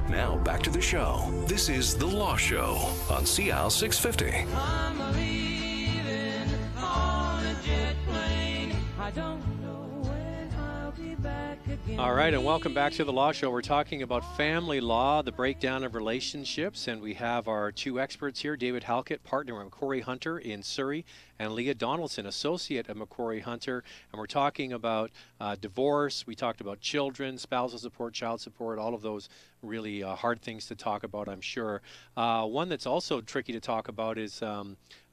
Now back to the show. This is The Law Show on CL 650. I'm leaving on a jet plane. I don't know when I'll be back again. All right, and welcome back to The Law Show. We're talking about family law, the breakdown of relationships, and we have our two experts here, David Halkett, partner at McCrory Hunter in Surrey, and Leah Donaldson, associate at McCrory Hunter. And we're talking about divorce. We talked about children, spousal support, child support, all of those really hard things to talk about, I'm sure. One that's also tricky to talk about is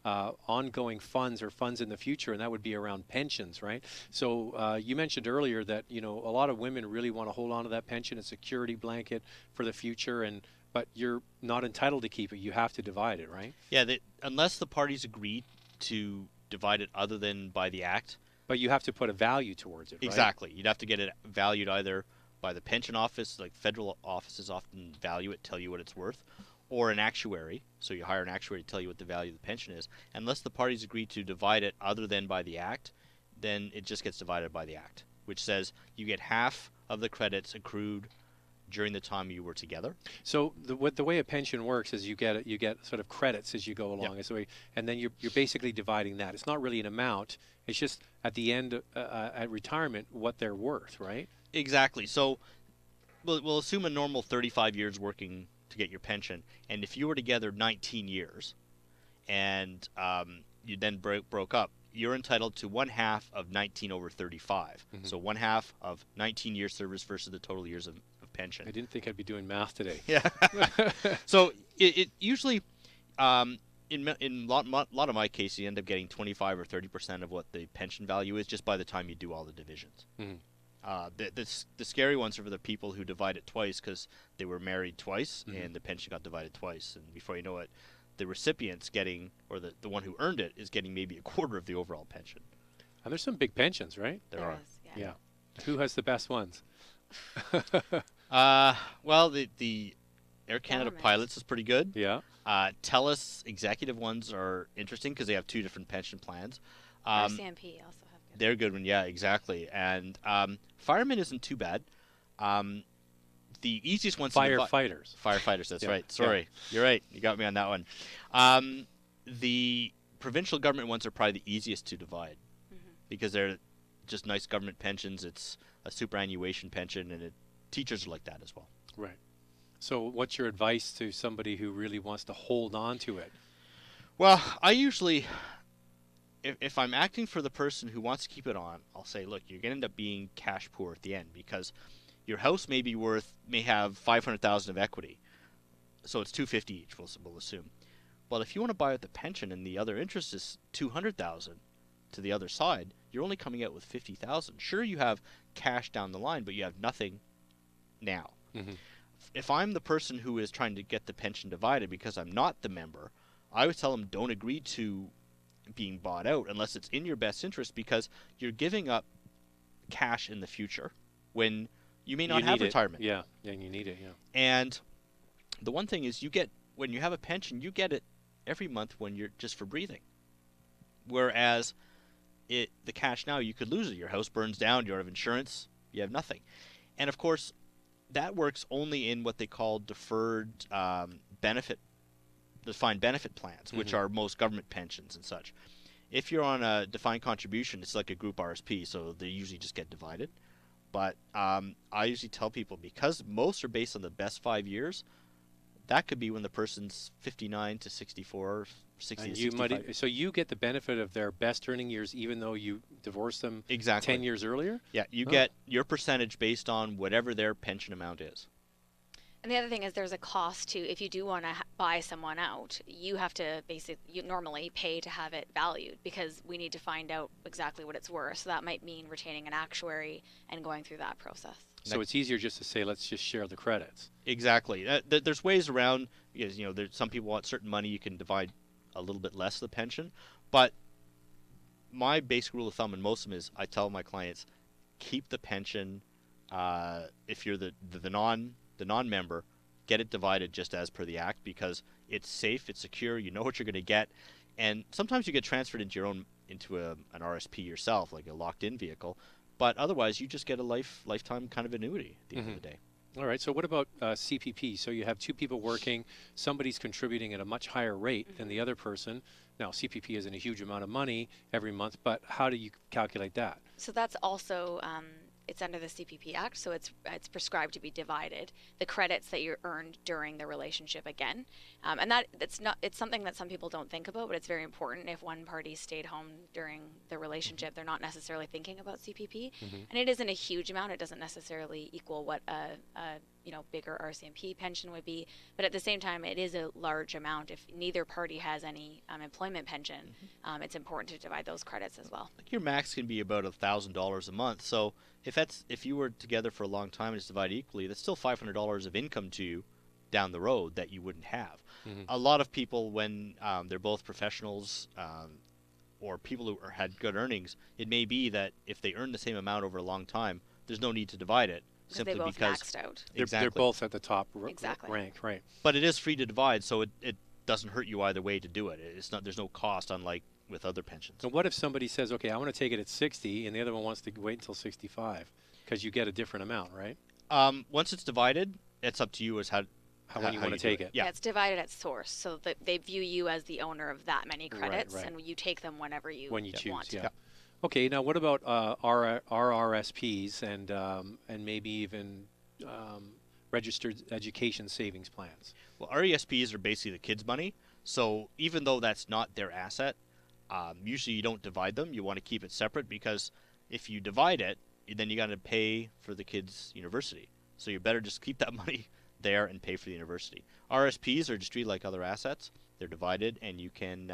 ongoing funds or funds in the future, and that would be around pensions, right? So you mentioned earlier that, you know, a lot of women really want to hold on to that pension, a security blanket for the future, but you're not entitled to keep it. You have to divide it, right? Yeah, unless the parties agree to divide it other than by the act. But you have to put a value towards it, right? Exactly. You'd have to get it valued either by the pension office, like federal offices often value it, tell you what it's worth, or an actuary. So you hire an actuary to tell you what the value of the pension is. Unless the parties agree to divide it other than by the act, then it just gets divided by the act, which says you get half of the credits accrued during the time you were together. So the way a pension works is you get sort of credits as you go along, and then you're basically dividing that. It's not really an amount. It's just at the end at retirement what they're worth, right? Exactly. So we'll assume a normal 35 years working to get your pension, and if you were together 19 years, and you then broke up, you're entitled to one half of 19 over 35. Mm-hmm. So one half of 19 years service versus the total years of pension. I didn't think I'd be doing math today. Yeah. So it usually, in a lot of my cases, you end up getting 25 or 30% of what the pension value is just by the time you do all the divisions. Mm-hmm. The scary ones are for the people who divide it twice because they were married twice, mm-hmm. and the pension got divided twice. And before you know it, the recipient's getting, or the one who earned it, is getting maybe a quarter of the overall pension. And there's some big pensions, right? There are. Is, yeah. Who has the best ones? Well, the Air Canada pilots is pretty good. Yeah. TELUS executive ones are interesting because they have two different pension plans. RCMP also have good. They're a good one, yeah, exactly. And firemen isn't too bad. The easiest ones. Firefighters. Firefighters, that's yeah. right. Sorry, yeah. You're right. You got me on that one. The provincial government ones are probably the easiest to divide, mm-hmm. because they're just nice government pensions. It's a superannuation pension, and teachers are like that as well. Right. So what's your advice to somebody who really wants to hold on to it? Well, I usually, if I'm acting for the person who wants to keep it on, I'll say, look, you're going to end up being cash poor at the end because your house may have $500,000 of equity. So it's $250,000 each, we'll assume. Well, if you want to buy out the pension and the other interest is $200,000 to the other side, you're only coming out with $50,000. Sure, you have cash down the line, but you have nothing now. Mm-hmm. If I'm the person who is trying to get the pension divided because I'm not the member, I would tell them don't agree to being bought out unless it's in your best interest, because you're giving up cash in the future when you may not have retirement. Yeah, and you need it, yeah. And the one thing is when you have a pension, you get it every month when you're just for breathing. Whereas the cash now, you could lose it. Your house burns down, you don't have insurance, you have nothing. And of course, that works only in what they call defined benefit plans, mm-hmm. which are most government pensions and such. If you're on a defined contribution, it's like a group RSP, so they usually just get divided. But I usually tell people, because most are based on the best 5 years, that could be when the person's 59 to 64, 60 to 65. So you get the benefit of their best earning years even though you divorced them exactly 10 years earlier? Yeah, you get your percentage based on whatever their pension amount is. And the other thing is there's a cost to, if you do want to buy someone out, you have to you normally pay to have it valued, because we need to find out exactly what it's worth. So that might mean retaining an actuary and going through that process. So it's easier just to say, let's just share the credits. Exactly. There's ways around, because some people want certain money, you can divide a little bit less of the pension. But my basic rule of thumb, and most of them, is I tell my clients, keep the pension. If you're the non-member, get it divided just as per the act, because it's safe, it's secure, you know what you're going to get. And sometimes you get transferred into an RSP yourself, like a locked-in vehicle. But otherwise, you just get a lifetime kind of annuity at the end of the day. All right. So what about CPP? So you have two people working, somebody's contributing at a much higher rate than the other person. Now, CPP isn't a huge amount of money every month, but how do you calculate that? So that's also it's under the CPP Act, so it's prescribed to be divided. The credits that you earned during the relationship again, and that's not it's something that some people don't think about, but it's very important. If one party stayed home during the relationship, they're not necessarily thinking about CPP, and it isn't a huge amount. It doesn't necessarily equal what a bigger RCMP pension would be, but at the same time, it is a large amount. If neither party has any employment pension, it's important to divide those credits as well. Like your max can be about $1,000 a month. So if you were together for a long time and it's divided equally, that's still $500 of income to you down the road that you wouldn't have. A lot of people, when they're both professionals or people who had good earnings, it may be that if they earn the same amount over a long time, there's no need to divide it. Because Simply they both because maxed out. They're both at the top Exactly. rank, right? But it is free to divide, so it doesn't hurt you either way to do it. It's not there's no cost, unlike with other pensions. So what if somebody says, okay, I want to take it at 60, and the other one wants to wait until 65? Because you get a different amount, right? Once it's divided, it's up to you as When you want to take it. Yeah. It's divided at source, so that they view you as the owner of that many credits, right. and you take them whenever you choose, want. yeah. Okay, now what about RRSPs and maybe even registered education savings plans? Well, RESPs are basically the kids' money. So even though that's not their asset, usually you don't divide them. You want to keep it separate because if you divide it, then you got to pay for the kids' university. So you better just keep that money there and pay for the university. RSPs are just treated like other assets. They're divided, and you can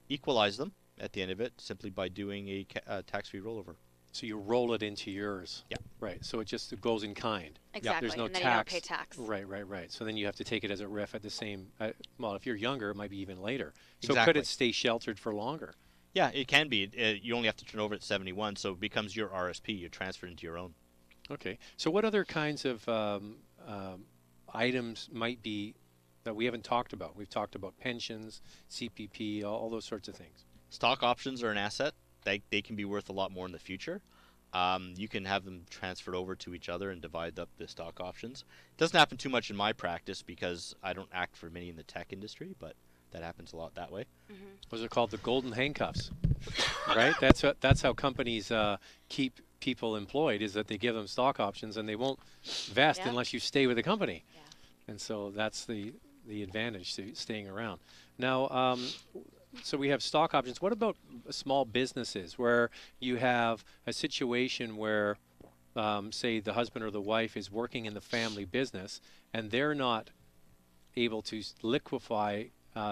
equalize them at the end of it simply by doing a tax-free rollover. So you roll it into yours. Yeah. Right. So it just goes in kind. Exactly, There's no and then tax. you don't pay tax. Right. So then you have to take it as a RIF at the same. Well, if you're younger, it might be even later. So could Exactly. it stay sheltered for longer? Yeah, it can be. You only have to turn over at 71, so it becomes your RSP. You transfer it into your own. Okay. So what other kinds of items might be that we haven't talked about? We've talked about pensions, CPP, all those sorts of things. Stock options are an asset. They can be worth a lot more in the future. You can have them transferred over to each other and divide up the stock options. It doesn't happen too much in my practice because I don't act for many in the tech industry, but that happens a lot that way. Those are called the golden handcuffs, right? That's how companies keep people employed, is that they give them stock options and they won't vest Yeah. unless you stay with the company. Yeah. And so that's the advantage to staying around. Now, so we have stock options. What about small businesses where you have a situation where, say, the husband or the wife is working in the family business and they're not able to liquefy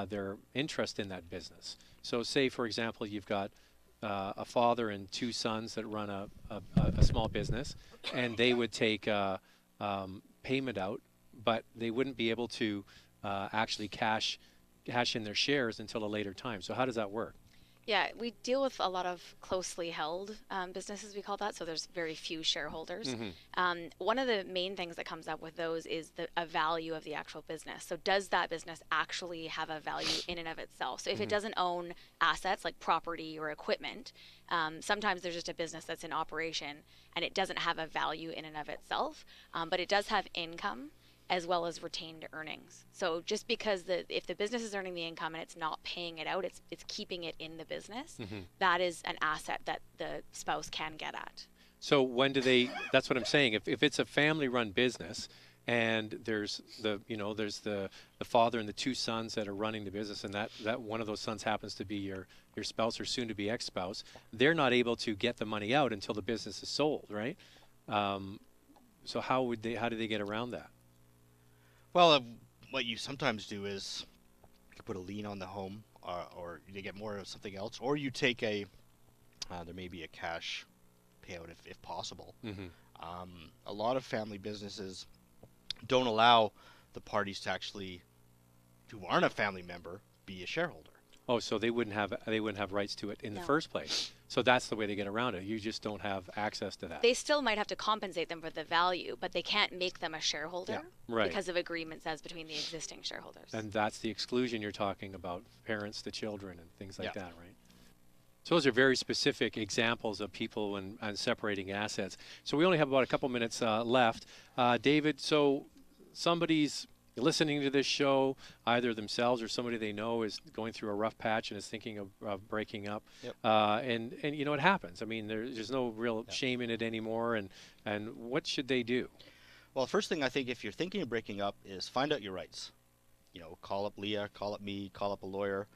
their interest in that business? So say, for example, you've got a father and two sons that run a small business, and they would take payment out, but they wouldn't be able to actually cash in their shares until a later time. So how does that work? Yeah, we deal with a lot of closely held businesses, we call that. So there's very few shareholders. One of the main things that comes up with those is a value of the actual business. So does that business actually have a value in and of itself? So if it doesn't own assets like property or equipment, sometimes there's just a business that's in operation and it doesn't have a value in and of itself, but it does have income as well as retained earnings. So just because if the business is earning the income and it's not paying it out, it's keeping it in the business, that is an asset that the spouse can get at. So when do they? That's what I'm saying. If it's a family-run business, and there's the father and the two sons that are running the business, and that one of those sons happens to be your spouse or soon-to-be ex-spouse, they're not able to get the money out until the business is sold, right? So how do they get around that? Well, what you sometimes do is you put a lien on the home, or you get more of something else, or you take there may be a cash payout if possible. A lot of family businesses don't allow the parties to actually, who aren't a family member, be a shareholder. Oh, so they wouldn't have rights to it in the No. first place. So that's the way they get around it. You just don't have access to that. They still might have to compensate them for the value, but they can't make them a shareholder Right. because of agreements as between the existing shareholders. And that's the exclusion you're talking about, parents to children and things like Yeah. that, right? So those are very specific examples of people and separating assets. So we only have about a couple minutes left. David, so somebody's listening to this show, either themselves or somebody they know is going through a rough patch and is thinking of breaking up. Yep. And you know, it happens. I mean, there's no real shame in it anymore. And what should they do? Well, the first thing I think, if you're thinking of breaking up, is find out your rights. You know, call up Leah, call up me, call up a lawyer,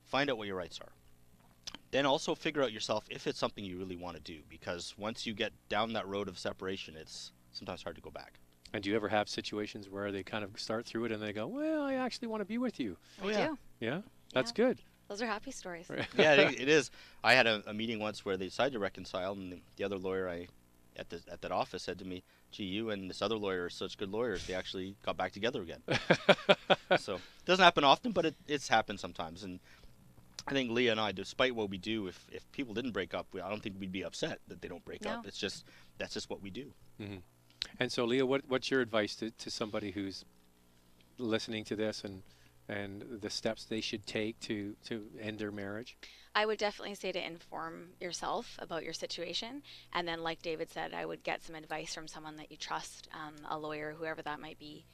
find out what your rights are. Then also figure out yourself if it's something you really want to do, because once you get down that road of separation, it's sometimes hard to go back. And do you ever have situations where they kind of start through it and they go, well, I actually want to be with you? I do. Yeah? That's Yeah. good. Those are happy stories. Yeah, it is. I had a meeting once where they decided to reconcile, and the other lawyer at that office said to me, "Gee, you and this other lawyer are such good lawyers. They actually got back together again." So it doesn't happen often, but it's happened sometimes. And I think Leah and I, despite what we do, if people didn't break up, I don't think we'd be upset that they don't break No. up. It's just that's just what we do. Mm-hmm. And so, Leah, what's your advice to somebody who's listening to this and the steps they should take to end their marriage? I would definitely say to inform yourself about your situation. And then, like David said, I would get some advice from someone that you trust, a lawyer, whoever that might be,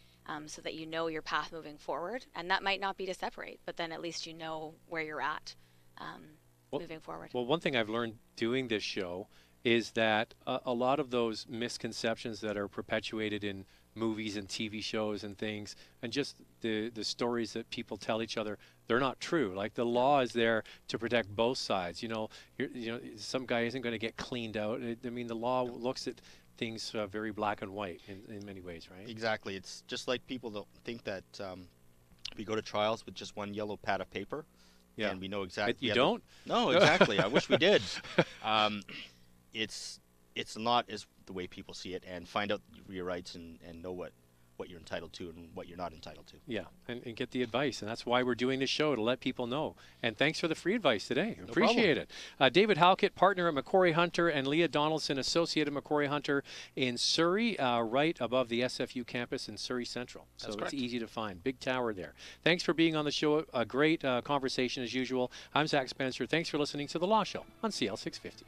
so that you know your path moving forward. And that might not be to separate, but then at least you know where you're at moving forward. Well, one thing I've learned doing this show is that a lot of those misconceptions that are perpetuated in movies and TV shows and things, and just the stories that people tell each other, they're not true. Like, the law is there to protect both sides. You know, some guy isn't going to get cleaned out. I mean, the law looks at things very black and white in many ways, right? Exactly. It's just like people don't think that we go to trials with just one yellow pad of paper. Yeah. And we know exactly. You don't? No, exactly. I wish we did. It's not as the way people see it, and find out your rights and know what you're entitled to and what you're not entitled to. Yeah, and get the advice. And that's why we're doing this show, to let people know. And thanks for the free advice today. No Appreciate it. David Halkett, partner at Macquarie Hunter, and Leah Donaldson, associate at Macquarie Hunter in Surrey, right above the SFU campus in Surrey Central. So That's it's correct. easy to find. Big tower there. Thanks for being on the show. A great conversation as usual. I'm Zach Spencer. Thanks for listening to The Law Show on CL 650.